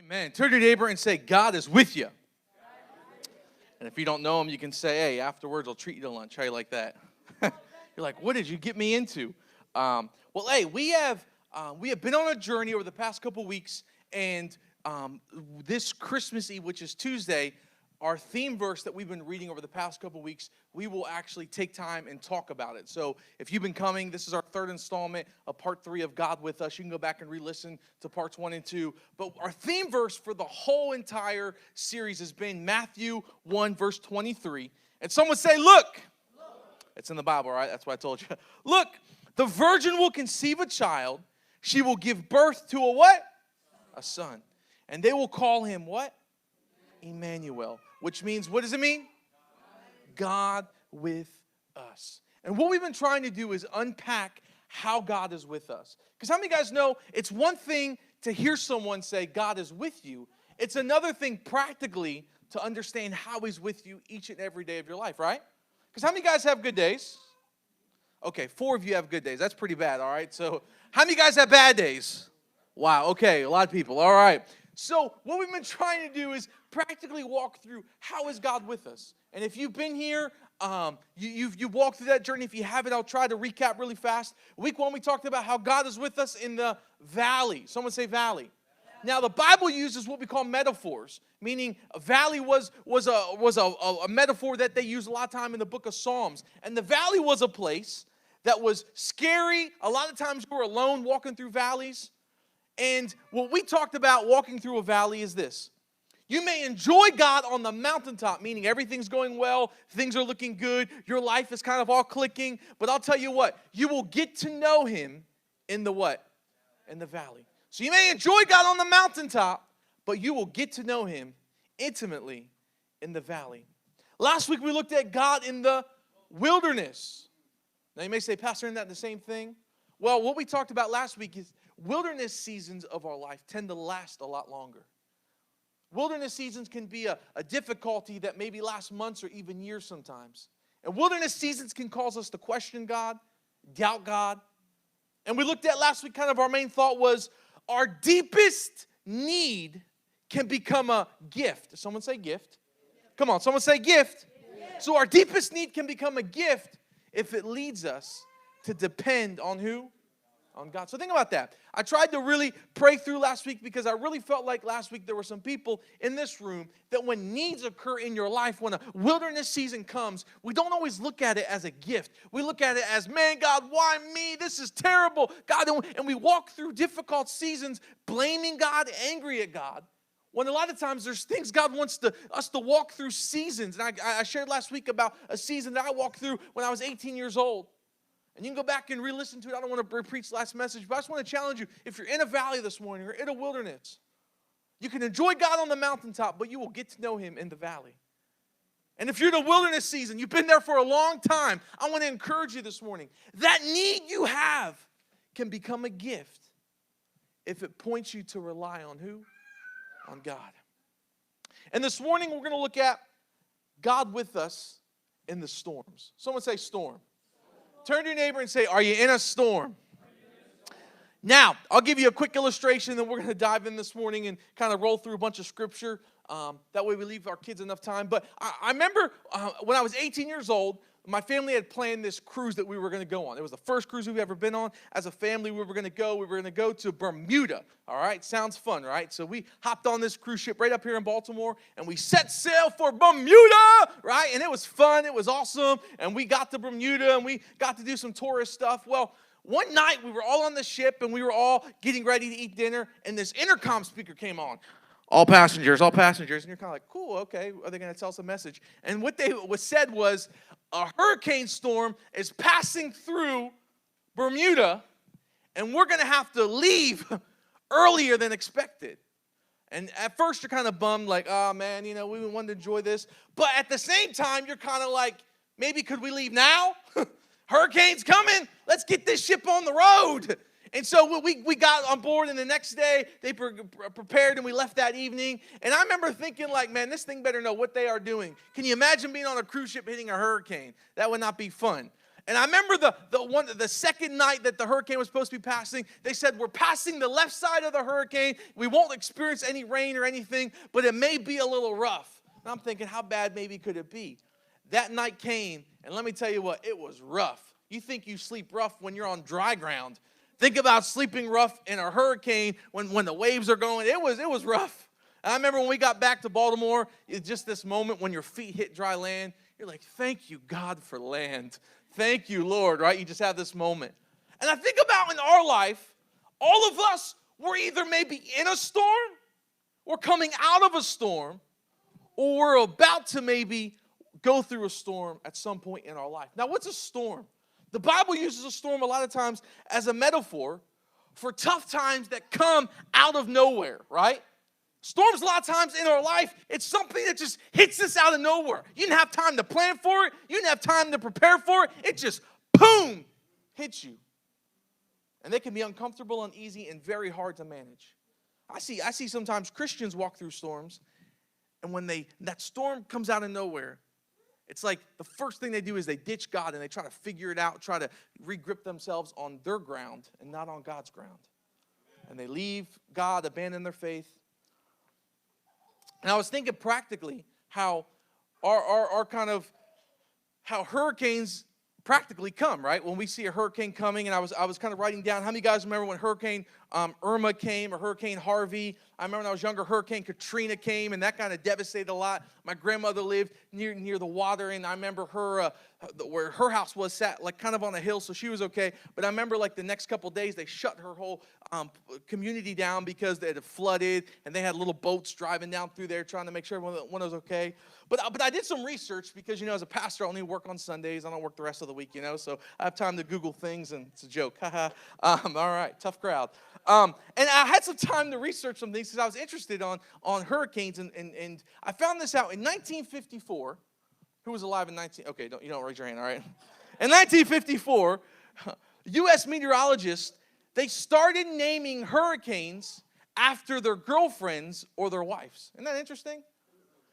Amen. Turn to your neighbor and say, God is with you. And if you don't know him, you can say, hey, afterwards I'll treat you to lunch. How you like that? You're like, what did you get me into? Well, hey, we have been on a journey over the past couple weeks, and this Christmas Eve, which is Tuesday, our theme verse that we've been reading over the past couple weeks, we will actually take time and talk about it. So if you've been coming, this is our third installment of part 3 of God with Us. You can go back and re-listen to parts 1 and 2. But our theme verse for the whole entire series has been Matthew 1, verse 23. And someone say, look. It's in the Bible, right? That's what I told you. Look, the virgin will conceive a child. She will give birth to a what? A son. And they will call him what? Emmanuel. Which means, what does it mean? God with us. And what we've been trying to do is unpack how God is with us. Because how many of you guys know it's one thing to hear someone say God is with you. It's another thing practically to understand how he's with you each and every day of your life, right? Because how many of you guys have good days? Okay, 4 of you have good days. That's pretty bad, all right? So how many of you guys have bad days? Wow, okay, a lot of people, all right. So what we've been trying to do is practically walk through how is God with us. And if you've been here, you've walked through that journey. If you haven't, I'll try to recap really fast. Week 1, we talked about how God is with us in the valley. Someone say valley. Now, the Bible uses what we call metaphors, meaning a valley was a metaphor that they use a lot of time in the book of Psalms. And the valley was a place that was scary. A lot of times you were alone walking through valleys. And what we talked about walking through a valley is this. You may enjoy God on the mountaintop, meaning everything's going well, things are looking good, your life is kind of all clicking. But I'll tell you what, you will get to know him in the what? In the valley. So you may enjoy God on the mountaintop, but you will get to know him intimately in the valley. Last week we looked at God in the wilderness. Now you may say, Pastor, isn't that the same thing? Well, what we talked about last week is wilderness seasons of our life tend to last a lot longer. Wilderness seasons can be a difficulty that maybe lasts months or even years sometimes. And wilderness seasons can cause us to question God, doubt God. And we looked at last week, kind of our main thought was our deepest need can become a gift. Someone say gift. Come on, someone say gift. So our deepest need can become a gift if it leads us to depend on who? On God. So think about that. I tried to really pray through last week because I really felt like last week there were some people in this room that when needs occur in your life, when a wilderness season comes, we don't always look at it as a gift. We look at it as, man, God, why me? This is terrible. God, and we walk through difficult seasons blaming God, angry at God. When a lot of times there's things God wants us to walk through seasons. And I shared last week about a season that I walked through when I was 18 years old. And you can go back and re-listen to it. I don't want to preach last message, but I just want to challenge you. If you're in a valley this morning or in a wilderness, you can enjoy God on the mountaintop, but you will get to know him in the valley. And if you're in a wilderness season, you've been there for a long time, I want to encourage you this morning. That need you have can become a gift if it points you to rely on who? On God. And this morning we're going to look at God with us in the storms. Someone say storm. Turn to your neighbor and say, are you in a storm? Now, I'll give you a quick illustration, then we're going to dive in this morning and kind of roll through a bunch of scripture. That way we leave our kids enough time. But I remember when I was 18 years old, my family had planned this cruise that we were going to go on. It was the first cruise we've ever been on. As a family, we were going to go. We were going to go to Bermuda. All right, sounds fun, right? So we hopped on this cruise ship right up here in Baltimore, and we set sail for Bermuda, right? And it was fun. It was awesome. And we got to Bermuda, and we got to do some tourist stuff. Well, one night, we were all on the ship, and we were all getting ready to eat dinner, and this intercom speaker came on. All passengers. And you're kind of like, cool, okay. Are they going to tell us a message? And what said was, a hurricane storm is passing through Bermuda, and we're going to have to leave earlier than expected. And at first, you're kind of bummed, like, oh, man, we wanted to enjoy this. But at the same time, you're kind of like, maybe could we leave now? Hurricane's coming. Let's get this ship on the road. And so we got on board, and the next day they prepared, and we left that evening. And I remember thinking, like, man, this thing better know what they are doing. Can you imagine being on a cruise ship hitting a hurricane? That would not be fun. And I remember the second night that the hurricane was supposed to be passing, they said, we're passing the left side of the hurricane. We won't experience any rain or anything, but it may be a little rough. And I'm thinking, how bad maybe could it be? That night came, and let me tell you what, it was rough. You think you sleep rough when you're on dry ground. Think about sleeping rough in a hurricane when the waves are going. It was rough. And I remember when we got back to Baltimore, it's just this moment when your feet hit dry land. You're like, thank you, God, for land. Thank you, Lord, right? You just have this moment. And I think about in our life, all of us were either maybe in a storm, or coming out of a storm, or we're about to maybe go through a storm at some point in our life. Now, what's a storm? The Bible uses a storm a lot of times as a metaphor for tough times that come out of nowhere, right? Storms a lot of times in our life, it's something that just hits us out of nowhere. You didn't have time to plan for it. You didn't have time to prepare for it. It just, boom, hits you. And they can be uncomfortable, uneasy, and very hard to manage. I see sometimes Christians walk through storms, and when that storm comes out of nowhere, it's like the first thing they do is they ditch God, and they try to figure it out, try to regrip themselves on their ground and not on God's ground. And they leave God, abandon their faith. And I was thinking practically how how hurricanes practically come, right? When we see a hurricane coming, and I was kind of writing down, how many guys remember when Hurricane Irma came, or Hurricane Harvey? I remember when I was younger, Hurricane Katrina came, and that kind of devastated a lot. My grandmother lived near the water, and I remember her where her house was sat like kind of on a hill, so she was okay. But I remember like the next couple days, they shut her whole community down because it had flooded, and they had little boats driving down through there trying to make sure everyone was okay. But I did some research because, as a pastor, I only work on Sundays. I don't work the rest of the week, so I have time to Google things, and it's a joke. All right, tough crowd. And I had some time to research some things because I was interested on hurricanes, and I found this out in 1954. Who was alive in okay, you don't raise your hand, all right? In 1954, U.S. meteorologists, they started naming hurricanes after their girlfriends or their wives. Isn't that interesting?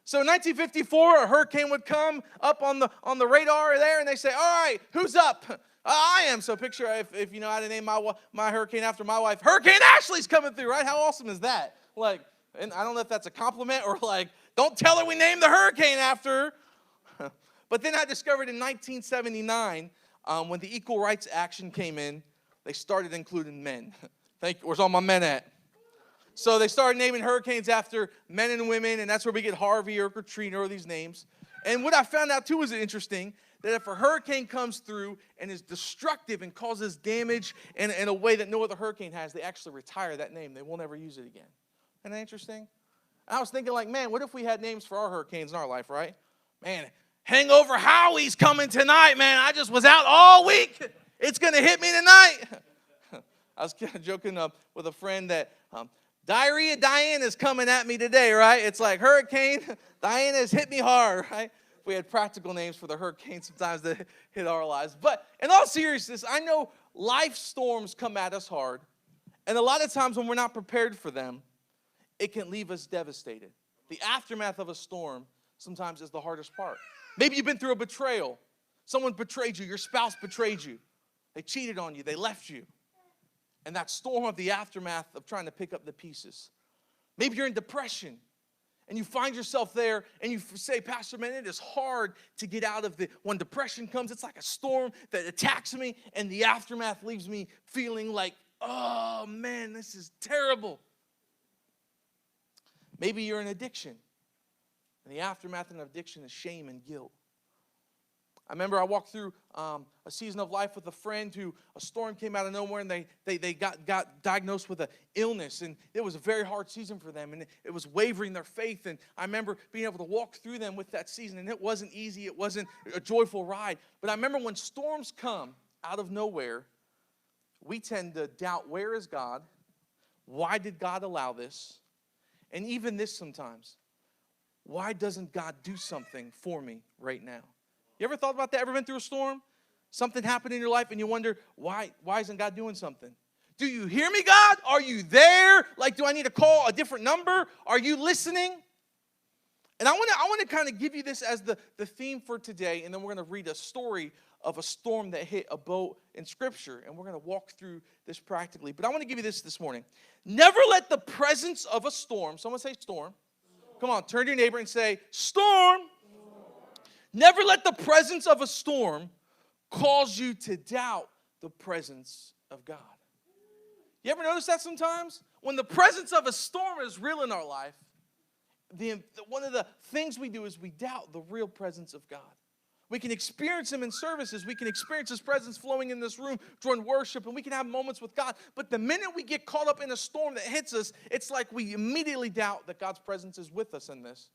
So in 1954, a hurricane would come up on the radar there, and they say, all right, who's up? I am. So picture if I had to name my hurricane after my wife, Hurricane Ashley's coming through, right? How awesome is that? Like, and I don't know if that's a compliment or like, don't tell her we named the hurricane after her. But then I discovered in 1979, when the Equal Rights Action came in, they started including men. Where's all my men at? So they started naming hurricanes after men and women, and that's where we get Harvey or Katrina or these names. And what I found out, too, is interesting, that if a hurricane comes through and is destructive and causes damage in a way that no other hurricane has, they actually retire that name. They won't ever use it again. Isn't that interesting? I was thinking, like, man, what if we had names for our hurricanes in our life, right? Man, Hangover Howie's coming tonight, man. I just was out all week. It's going to hit me tonight. I was kind of joking with a friend that Diarrhea Diana's coming at me today, right? It's like Hurricane Diana's hit me hard, right? We had practical names for the hurricanes sometimes that hit our lives. But in all seriousness, I know life storms come at us hard. And a lot of times when we're not prepared for them, it can leave us devastated. The aftermath of a storm sometimes is the hardest part. Maybe you've been through a betrayal. Someone betrayed you. Your spouse betrayed you. They cheated on you. They left you. And that storm of the aftermath of trying to pick up the pieces. Maybe you're in depression. And you find yourself there and you say, Pastor, man, it is hard to get out of when depression comes, it's like a storm that attacks me, and the aftermath leaves me feeling like, oh, man, this is terrible. Maybe you're in addiction. And the aftermath of addiction is shame and guilt. I remember I walked through a season of life with a friend who a storm came out of nowhere, and they got diagnosed with an illness, and it was a very hard season for them, and it was wavering their faith. And I remember being able to walk through them with that season, and it wasn't easy. It wasn't a joyful ride. But I remember when storms come out of nowhere, we tend to doubt, where is God? Why did God allow this? And even this sometimes. Why doesn't God do something for me right now? You ever thought about that? Ever been through a storm? Something happened in your life and you wonder, why isn't God doing something? Do you hear me, God? Are you there? Like, do I need to call a different number? Are you listening? And I want to kind of give you this as the theme for today, and then we're going to read a story of a storm that hit a boat in Scripture, and we're going to walk through this practically. But I want to give you this morning. Never let the presence of a storm, someone say storm. Come on, turn to your neighbor and say, storm. Never let the presence of a storm cause you to doubt the presence of God. You ever notice that sometimes? When the presence of a storm is real in our life, one of the things we do is we doubt the real presence of God. We can experience Him in services. We can experience His presence flowing in this room during worship, and we can have moments with God. But the minute we get caught up in a storm that hits us, it's like we immediately doubt that God's presence is with us in this.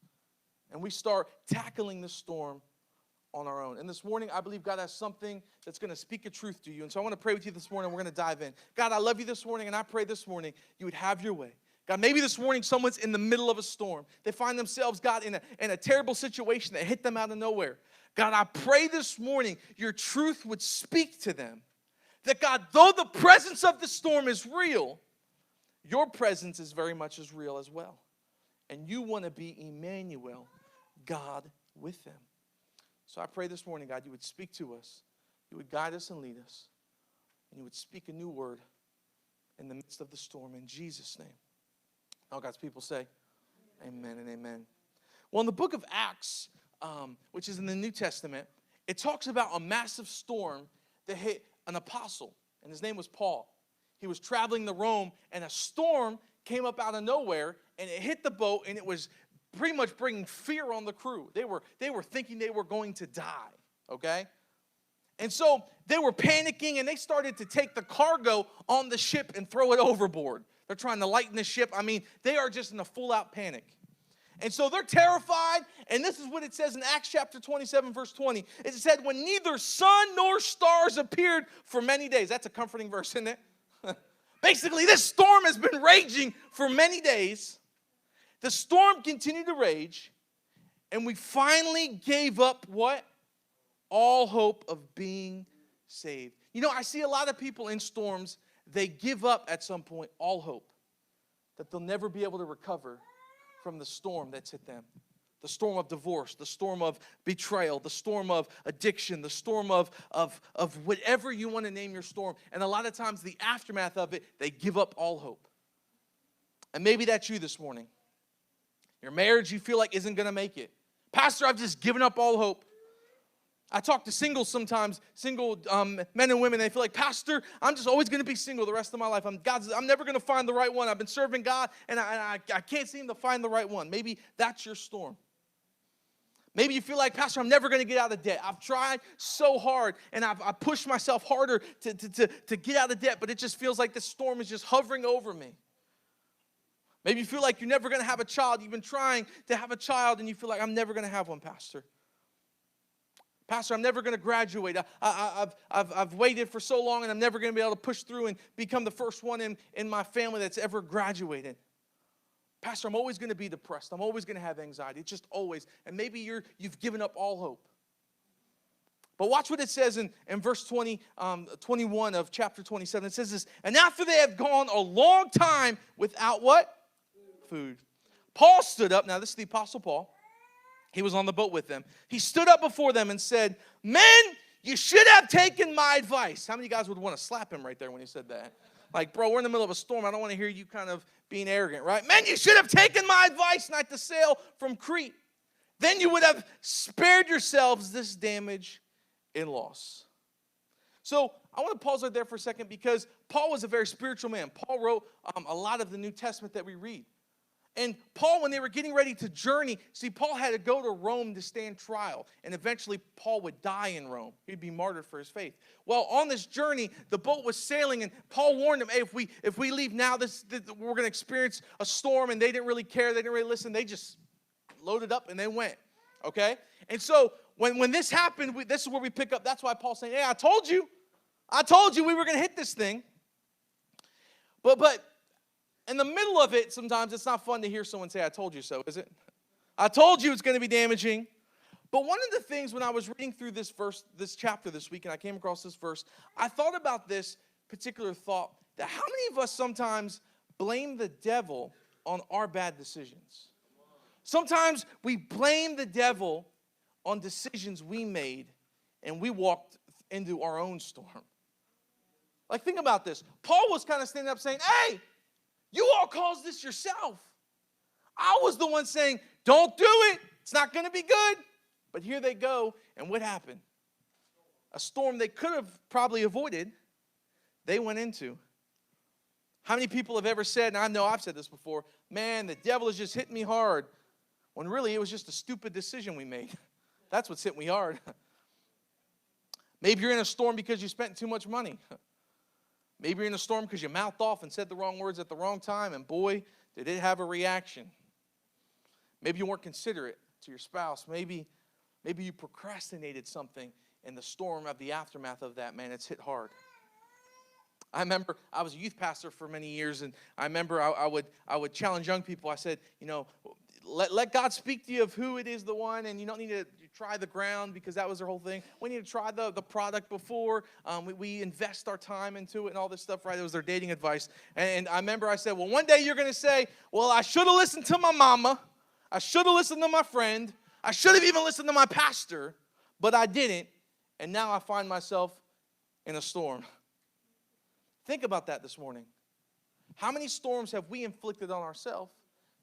And we start tackling the storm on our own. And this morning, I believe God has something that's going to speak a truth to you. And so I want to pray with you this morning. We're going to dive in. God, I love you this morning, and I pray this morning you would have your way. God, maybe this morning someone's in the middle of a storm. They find themselves, God, in a terrible situation that hit them out of nowhere. God, I pray this morning your truth would speak to them. That, God, though the presence of the storm is real, your presence is very much as real as well. And you want to be Emmanuel, God with them. So I pray this morning, God, you would speak to us. You would guide us and lead us. And you would speak a new word in the midst of the storm. In Jesus' name. All God's people say, amen and amen. Well, in the book of Acts, which is in the New Testament, it talks about a massive storm that hit an apostle, and his name was Paul. He was traveling to Rome, and a storm came up out of nowhere, and it hit the boat, and it was pretty much bringing fear on the crew. They were thinking they were going to die, okay? And so they were panicking, and they started to take the cargo on the ship and throw it overboard. They're trying to lighten the ship. I mean, they are just in a full-out panic. And so they're terrified, and this is what it says in Acts chapter 27, verse 20. It said, when neither sun nor stars appeared for many days. That's a comforting verse, isn't it? Basically, this storm has been raging for many days. The storm continued to rage, and we finally gave up what? All hope of being saved. You know, I see a lot of people in storms, they give up at some point all hope that they'll never be able to recover from the storm that's hit them. The storm of divorce, the storm of betrayal, the storm of addiction, the storm of whatever you want to name your storm. And a lot of times the aftermath of it, they give up all hope. And maybe that's you this morning. Your marriage you feel like isn't going to make it. Pastor, I've just given up all hope. I talk to singles sometimes, single men and women. They feel like, Pastor, I'm just always going to be single the rest of my life. I'm never going to find the right one. I've been serving God, and I can't seem to find the right one. Maybe that's your storm. Maybe you feel like, Pastor, I'm never going to get out of debt. I've tried so hard, and I've pushed myself harder to get out of debt, but it just feels like this storm is just hovering over me. Maybe you feel like you're never going to have a child. You've been trying to have a child, and you feel like, I'm never going to have one, Pastor. Pastor, I'm never going to graduate. I've waited for so long, and I'm never going to be able to push through and become the first one in my family that's ever graduated. Pastor, I'm always going to be depressed. I'm always going to have anxiety. It's just always. And maybe you've given up all hope. But watch what it says in verse 21 of chapter 27. It says this, and after they have gone a long time without what? Food. Paul stood up. Now, this is the Apostle Paul. He was on the boat with them. He stood up before them and said, men, you should have taken my advice. How many of you guys would want to slap him right there when he said that? Like, bro, we're in the middle of a storm. I don't want to hear you kind of being arrogant, right? Men, you should have taken my advice not to sail from Crete. Then you would have spared yourselves this damage and loss. So I want to pause right there for a second because Paul was a very spiritual man. Paul wrote a lot of the New Testament that we read. And Paul, when they were getting ready to journey, see, Paul had to go to Rome to stand trial. And eventually, Paul would die in Rome. He'd be martyred for his faith. Well, on this journey, the boat was sailing, and Paul warned them, hey, if we leave now, we're going to experience a storm. And they didn't really care. They didn't really listen. They just loaded up, and they went. Okay? And so, when this happened, this is where we pick up. That's why Paul's saying, hey, I told you we were going to hit this thing. But in the middle of it, sometimes it's not fun to hear someone say, I told you so, is it? I told you it's going to be damaging. But one of the things when I was reading through this chapter this week, and I came across this verse, I thought about this particular thought, that how many of us sometimes blame the devil on our bad decisions? Sometimes we blame the devil on decisions we made, and we walked into our own storm. Like, think about this. Paul was kind of standing up saying, hey, you all caused this yourself. I was the one saying, don't do it. It's not going to be good. But here they go. And what happened? A storm they could have probably avoided, they went into. How many people have ever said, and I know I've said this before, man, the devil is just hitting me hard. When really it was just a stupid decision we made. That's what's hitting me hard. Maybe you're in a storm because you spent too much money. Maybe you're in a storm because you mouthed off and said the wrong words at the wrong time, and boy, did it have a reaction. Maybe you weren't considerate to your spouse. Maybe you procrastinated something, and the storm of the aftermath of that, man, it's hit hard. I remember I was a youth pastor for many years, and I remember I would challenge young people. I said, let God speak to you of who it is the one, and you don't need to try the ground, because that was their whole thing. We need to try the product before we invest our time into it and all this stuff, right? It was their dating advice. And I remember I said, well, one day you're going to say, well, I should have listened to my mama. I should have listened to my friend. I should have even listened to my pastor, but I didn't, and now I find myself in a storm. Think about that this morning. How many storms have we inflicted on ourselves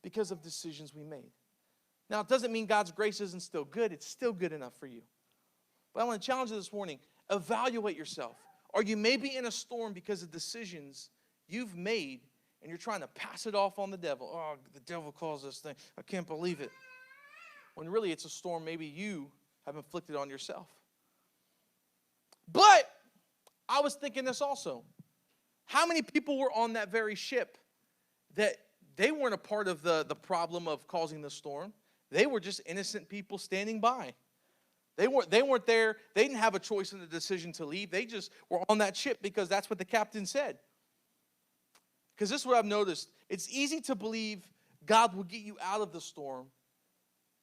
because of decisions we made? Now, it doesn't mean God's grace isn't still good. It's still good enough for you. But I want to challenge you this morning. Evaluate yourself. Are you maybe in a storm because of decisions you've made, and you're trying to pass it off on the devil? Oh, the devil caused this thing. I can't believe it. When really it's a storm maybe you have inflicted on yourself. But I was thinking this also. How many people were on that very ship that they weren't a part of the problem of causing the storm? They were just innocent people standing by. They weren't there. They didn't have a choice in the decision to leave. They just were on that ship because that's what the captain said. Because this is what I've noticed. It's easy to believe God will get you out of the storm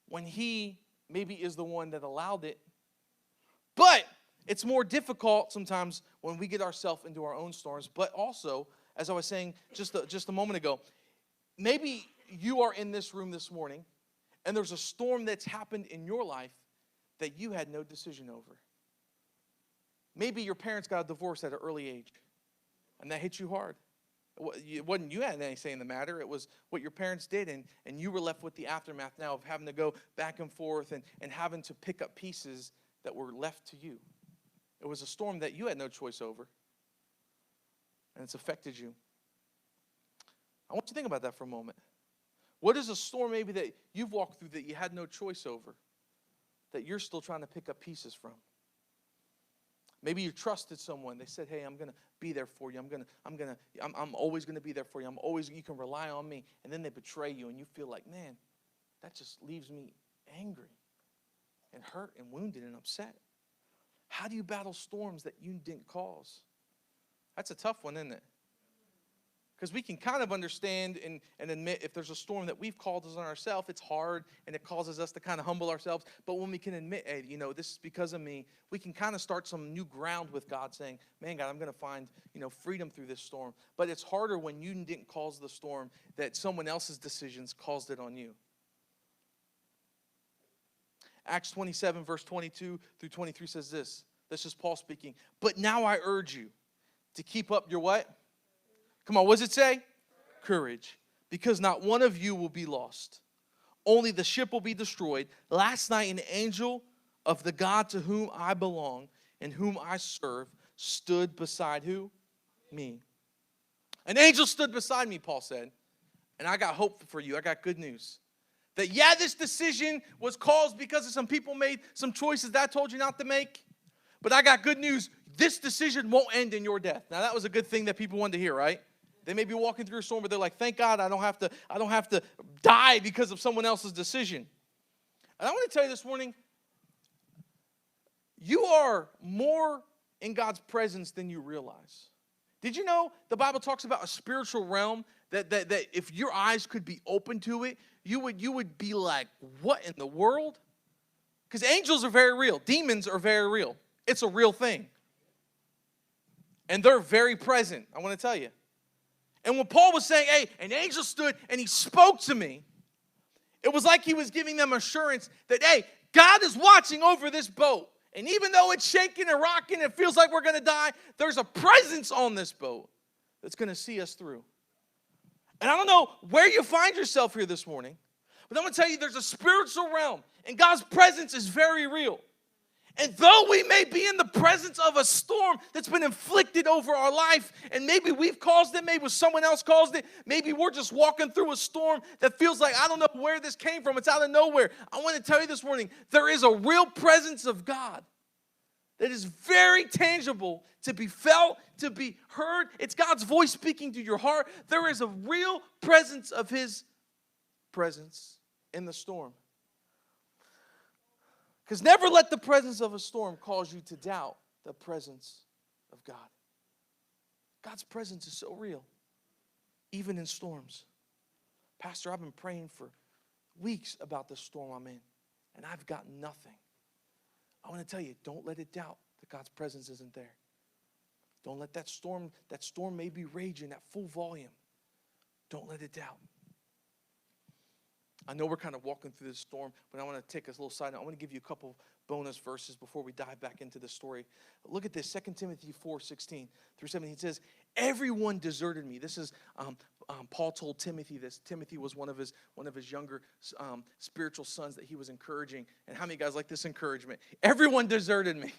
when he maybe is the one that allowed it. But it's more difficult sometimes when we get ourselves into our own storms. But also, as I was saying just a moment ago, maybe you are in this room this morning, and there's a storm that's happened in your life that you had no decision over. Maybe your parents got a divorce at an early age, and that hit you hard. It wasn't you had any say in the matter. It was what your parents did, and you were left with the aftermath now of having to go back and forth and having to pick up pieces that were left to you. It was a storm that you had no choice over, and it's affected you. I want you to think about that for a moment. What is a storm maybe that you've walked through that you had no choice over, that you're still trying to pick up pieces from? Maybe you trusted someone. They said, hey, I'm going to be there for you. I'm always going to be there for you. You can rely on me. And then they betray you, and you feel like, man, that just leaves me angry and hurt and wounded and upset. How do you battle storms that you didn't cause? That's a tough one, isn't it? Because we can kind of understand and admit if there's a storm that we've caused on ourselves, it's hard and it causes us to kind of humble ourselves. But when we can admit, hey, this is because of me, we can kind of start some new ground with God saying, man, God, I'm going to find, freedom through this storm. But it's harder when you didn't cause the storm, that someone else's decisions caused it on you. Acts 27, verse 22 through 23 says this. This is Paul speaking. But now I urge you to keep up your what? Come on, what does it say? Courage. Because not one of you will be lost. Only the ship will be destroyed. Last night an angel of the God to whom I belong and whom I serve stood beside who? Me. An angel stood beside me, Paul said. And I got hope for you. I got good news. That, this decision was caused because of some people made some choices that I told you not to make. But I got good news. This decision won't end in your death. Now, that was a good thing that people wanted to hear, right? They may be walking through a storm, but they're like, thank God I don't have to die because of someone else's decision. And I want to tell you this morning, you are more in God's presence than you realize. Did you know the Bible talks about a spiritual realm that if your eyes could be open to it, you would be like, what in the world? Because angels are very real. Demons are very real. It's a real thing. And they're very present, I want to tell you. And when Paul was saying, hey, an angel stood and he spoke to me, it was like he was giving them assurance that, hey, God is watching over this boat. And even though it's shaking and rocking, it feels like we're going to die, there's a presence on this boat that's going to see us through. And I don't know where you find yourself here this morning, but I'm going to tell you there's a spiritual realm, and God's presence is very real. And though we may be in the presence of a storm that's been inflicted over our life, and maybe we've caused it, maybe someone else caused it, maybe we're just walking through a storm that feels like, I don't know where this came from, it's out of nowhere. I want to tell you this morning, there is a real presence of God that is very tangible, to be felt, to be heard. It's God's voice speaking to your heart. There is a real presence of His presence in the storm. Because never let the presence of a storm cause you to doubt the presence of God. God's presence is so real, even in storms. Pastor, I've been praying for weeks about this storm I'm in, and I've got nothing. I want to tell you, don't let it doubt that God's presence isn't there. Don't let that storm may be raging at full volume. Don't let it doubt. I know we're kind of walking through this storm, but I want to take a little side note. I want to give you a couple bonus verses before we dive back into the story. Look at this, 2 Timothy 4:16 through 17. It says, everyone deserted me. This is, Paul told Timothy this. Timothy was one of his younger spiritual sons that he was encouraging. And how many guys like this encouragement? Everyone deserted me.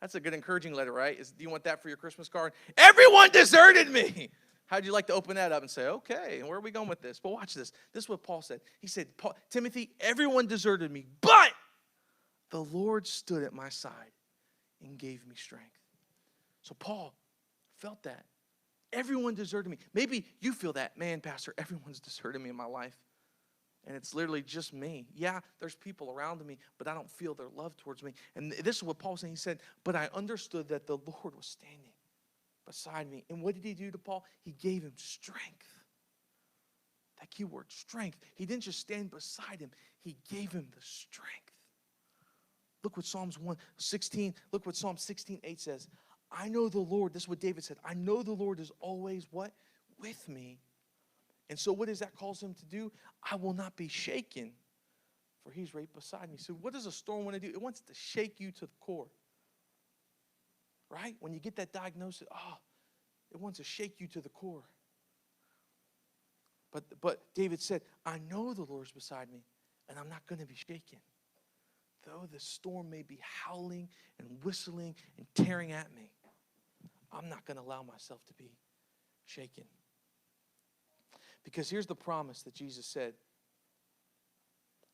That's a good encouraging letter, right? Do you want that for your Christmas card? Everyone deserted me. How'd you like to open that up and say, okay, where are we going with this? But watch this. This is what Paul said. He said, Timothy, everyone deserted me, but the Lord stood at my side and gave me strength. So Paul felt that. Everyone deserted me. Maybe you feel that. Man, Pastor, everyone's deserted me in my life. And it's literally just me. Yeah, there's people around me, but I don't feel their love towards me. And this is what Paul was saying. He said, but I understood that the Lord was standing beside me. And what did he do to Paul? He gave him strength. That key word, strength. He didn't just stand beside him. He gave him the strength. Look what Psalm 16:8 says. I know the Lord, this is what David said, I know the Lord is always what? With me. And so what does that cause him to do? I will not be shaken, for he's right beside me. So what does a storm want to do? It wants to shake you to the core. Right? When you get that diagnosis, it wants to shake you to the core. But David said, I know the Lord's beside me, and I'm not going to be shaken. Though the storm may be howling and whistling and tearing at me, I'm not going to allow myself to be shaken. Because here's the promise that Jesus said.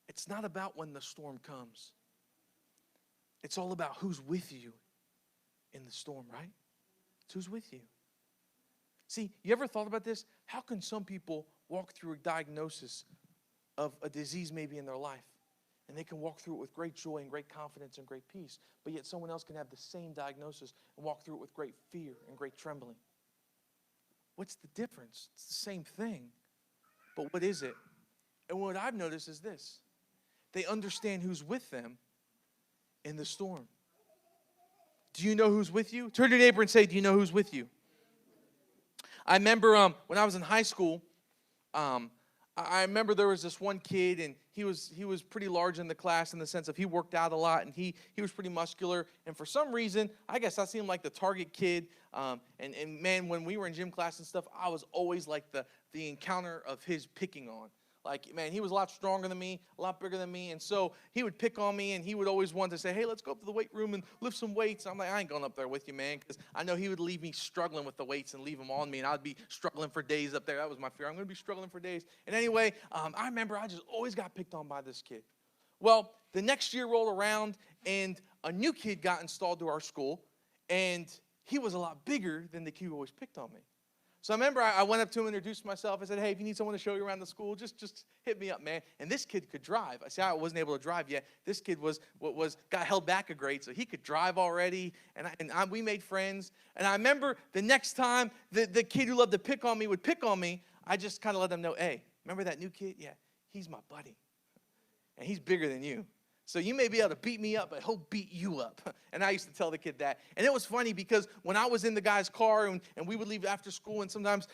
It's not about when the storm comes. It's all about who's with you in the storm, right? It's who's with you. See, you ever thought about this? How can some people walk through a diagnosis of a disease maybe in their life, and they can walk through it with great joy and great confidence and great peace, but yet someone else can have the same diagnosis and walk through it with great fear and great trembling? What's the difference? It's the same thing, but what is it? And what I've noticed is this. They understand who's with them in the storm. Do you know who's with you? Turn to your neighbor and say, do you know who's with you? I remember when I was in high school, I remember there was this one kid, and he was pretty large in the class in the sense of he worked out a lot, and he was pretty muscular. And for some reason, I guess I seemed like the target kid. And man, when we were in gym class and stuff, I was always like the encounter of his picking on. Like, man, he was a lot stronger than me, a lot bigger than me, and so he would pick on me, and he would always want to say, hey, let's go up to the weight room and lift some weights. And I'm like, I ain't going up there with you, man, because I know he would leave me struggling with the weights and leave them on me, and I'd be struggling for days up there. That was my fear. I'm going to be struggling for days. And anyway, I remember I just always got picked on by this kid. Well, the next year rolled around, and a new kid got installed to our school, and he was a lot bigger than the kid who always picked on me. So I remember I went up to him, introduced myself. I said, hey, if you need someone to show you around the school, just hit me up, man. And this kid could drive. I said, I wasn't able to drive yet. This kid got held back a grade, so he could drive already. And we made friends. And I remember the next time the kid who loved to pick on me would pick on me, I just kind of let them know, hey, remember that new kid? Yeah, he's my buddy. And he's bigger than you. So you may be able to beat me up, but he'll beat you up. And I used to tell the kid that. And it was funny because when I was in the guy's car and we would leave after school, and sometimes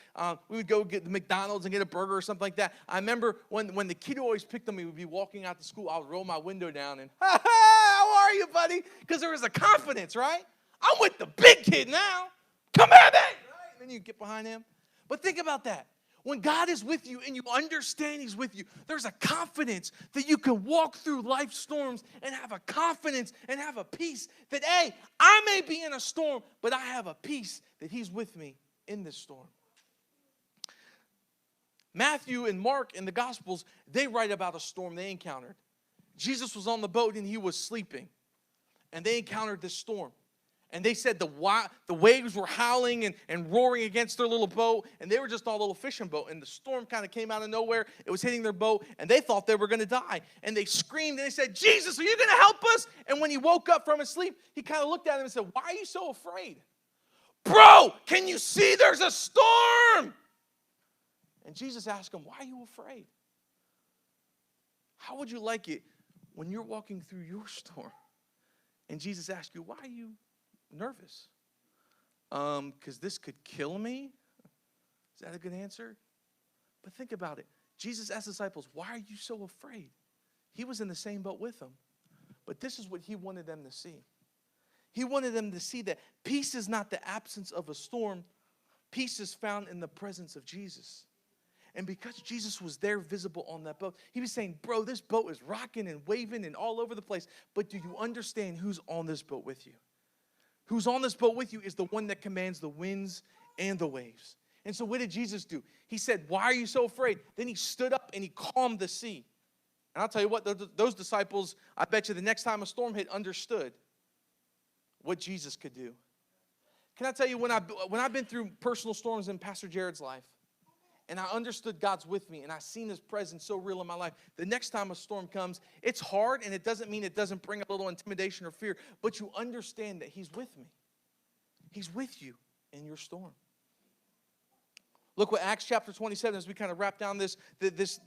we would go get the McDonald's and get a burger or something like that. I remember when the kid who always picked on me would be walking out to school, I would roll my window down and, ha, how are are you, buddy? Because there was a confidence, right? I'm with the big kid now. Come at me. Right? And then you get behind him. But think about that. When God is with you and you understand he's with you, there's a confidence that you can walk through life's storms and have a confidence and have a peace that, hey, I may be in a storm, but I have a peace that he's with me in this storm. Matthew and Mark in the Gospels, they write about a storm they encountered. Jesus was on the boat and he was sleeping. And they encountered this storm. And they said the waves were howling and roaring against their little boat. And they were just on a little fishing boat. And the storm kind of came out of nowhere. It was hitting their boat. And they thought they were going to die. And they screamed and they said, Jesus, are you going to help us? And when he woke up from his sleep, he kind of looked at him and said, why are you so afraid? Bro, can you see there's a storm? And Jesus asked him, why are you afraid? How would you like it when you're walking through your storm? And Jesus asked you, why are you nervous? Because this could kill me? Is that a good answer? But think about it. Jesus asked the disciples, why are you so afraid? He was in the same boat with them. But this is what he wanted them to see. He wanted them to see that peace is not the absence of a storm. Peace is found in the presence of Jesus. And because Jesus was there visible on that boat, he was saying, bro, this boat is rocking and waving and all over the place. But do you understand who's on this boat with you? Who's on this boat with you is the one that commands the winds and the waves. And so what did Jesus do? He said, why are you so afraid? Then he stood up and he calmed the sea. And I'll tell you what, those disciples, I bet you the next time a storm hit, understood what Jesus could do. Can I tell you, when I've been through personal storms in Pastor Jared's life, and I understood God's with me, and I've seen his presence so real in my life, the next time a storm comes, it's hard, and it doesn't mean it doesn't bring a little intimidation or fear, but you understand that he's with me. He's with you in your storm. Look what Acts chapter 27, as we kind of wrap down this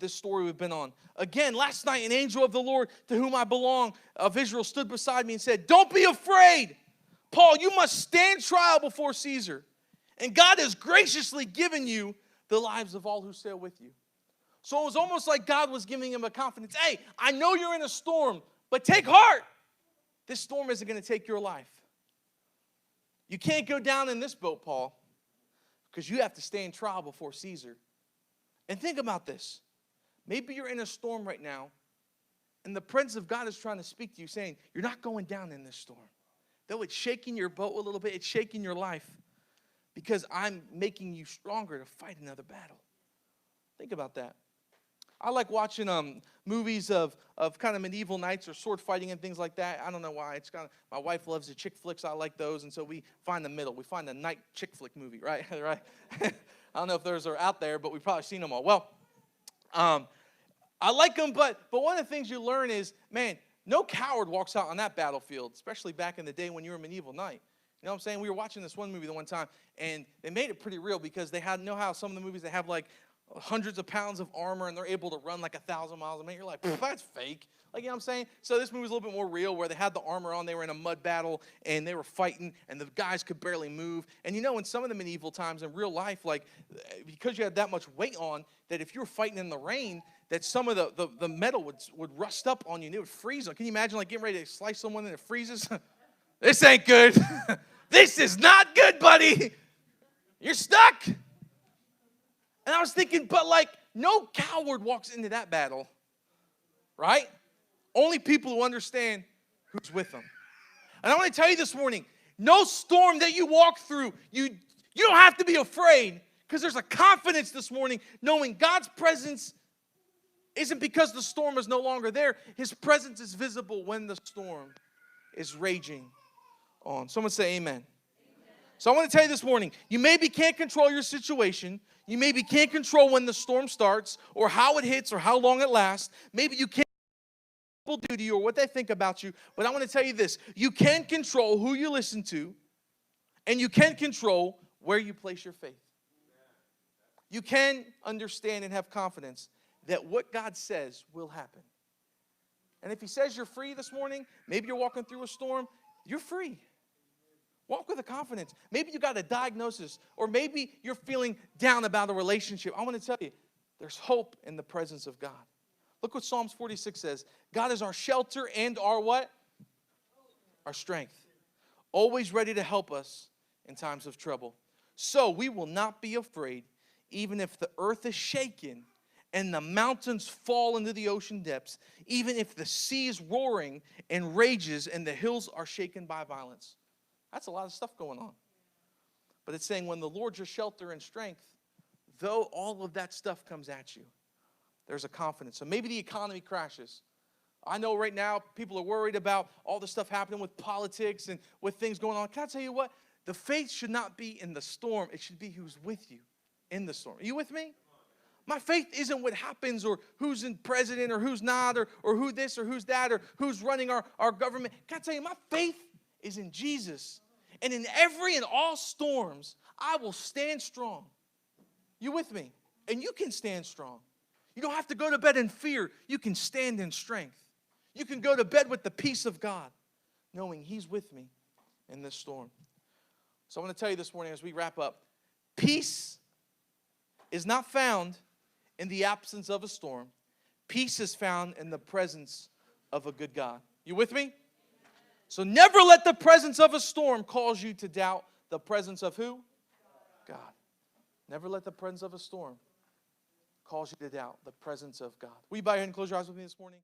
story we've been on. Again, last night, an angel of the Lord to whom I belong of Israel stood beside me and said, don't be afraid. Paul, you must stand trial before Caesar. And God has graciously given you the lives of all who sail with you. So it was almost like God was giving him a confidence. Hey, I know you're in a storm, but take heart. This storm isn't going to take your life. You can't go down in this boat, Paul, because you have to stand trial before Caesar. And think about this. Maybe you're in a storm right now, and the presence of God is trying to speak to you, saying, you're not going down in this storm. Though it's shaking your boat a little bit, it's shaking your life, because I'm making you stronger to fight another battle. Think about that. I like watching movies of kind of medieval knights or sword fighting and things like that. I don't know why. It's kind of, my wife loves the chick flicks. I like those, and so we find the middle. We find the knight chick flick movie, right? Right. I don't know if those are out there, but we've probably seen them all. Well, I like them, but one of the things you learn is, man, no coward walks out on that battlefield, especially back in the day when you were a medieval knight. You know what I'm saying? We were watching this one movie the one time, and they made it pretty real because they know how some of the movies, they have like hundreds of pounds of armor, and they're able to run like 1,000 miles a minute. You're like, that's fake. Like, you know what I'm saying? So this movie was a little bit more real, where they had the armor on, they were in a mud battle, and they were fighting, and the guys could barely move. And you know, in some of the medieval times in real life, like, because you had that much weight on, that if you were fighting in the rain, that some of the metal would rust up on you, and it would freeze. Can you imagine, like, getting ready to slice someone and it freezes? This ain't good. This is not good, buddy. You're stuck. And I was thinking, but like, no coward walks into that battle, right? Only people who understand who's with them. And I want to tell you this morning, no storm that you walk through, you don't have to be afraid, because there's a confidence this morning knowing God's presence isn't because the storm is no longer there. His presence is visible when the storm is raging on. Someone say amen. So I want to tell you this morning, you maybe can't control your situation. You maybe can't control when the storm starts or how it hits or how long it lasts. Maybe you can't control what people do to you or what they think about you. But I want to tell you this. You can control who you listen to, and you can control where you place your faith. You can understand and have confidence that what God says will happen. And if he says you're free this morning, maybe you're walking through a storm, you're free. Walk with a confidence. Maybe you got a diagnosis, or maybe you're feeling down about a relationship. I want to tell you, there's hope in the presence of God. Look what Psalms 46 says. God is our shelter and our what? our strength, always ready to help us in times of trouble. So we will not be afraid, even if the earth is shaken and the mountains fall into the ocean depths, even if the sea is roaring and rages and the hills are shaken by violence. That's a lot of stuff going on. But it's saying when the Lord's your shelter and strength, though all of that stuff comes at you, there's a confidence. So maybe the economy crashes. I know right now people are worried about all the stuff happening with politics and with things going on. Can I tell you what? The faith should not be in the storm. It should be who's with you in the storm. Are you with me? My faith isn't what happens or who's in president or who's not or who this or who's that or who's running our government. Can I tell you, my faith is in Jesus. And in every and all storms, I will stand strong. You with me? And you can stand strong. You don't have to go to bed in fear. You can stand in strength. You can go to bed with the peace of God, knowing He's with me in this storm. So I want to tell you this morning as we wrap up, peace is not found in the absence of a storm. Peace is found in the presence of a good God. You with me? So never let the presence of a storm cause you to doubt the presence of who? God. Never let the presence of a storm cause you to doubt the presence of God. Will you bow your head and close your eyes with me this morning?